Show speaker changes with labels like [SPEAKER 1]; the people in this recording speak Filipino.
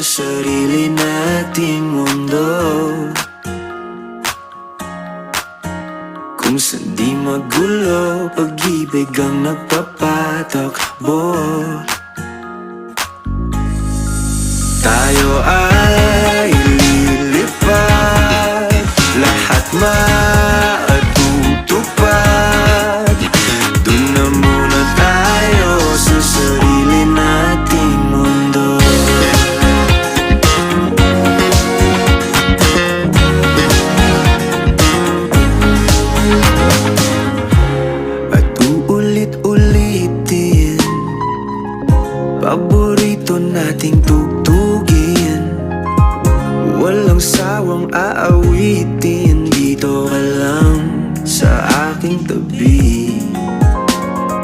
[SPEAKER 1] sarili nating mundo, kung saan di magulo, pag-ibig ang nagpapatakbo. Tayo ay lilipad, lahat matutupad. Dun na muna tayo sa sarili nating mundo. At uulit-ulitin, paborito nating tugtugin, walang sawang aawitin.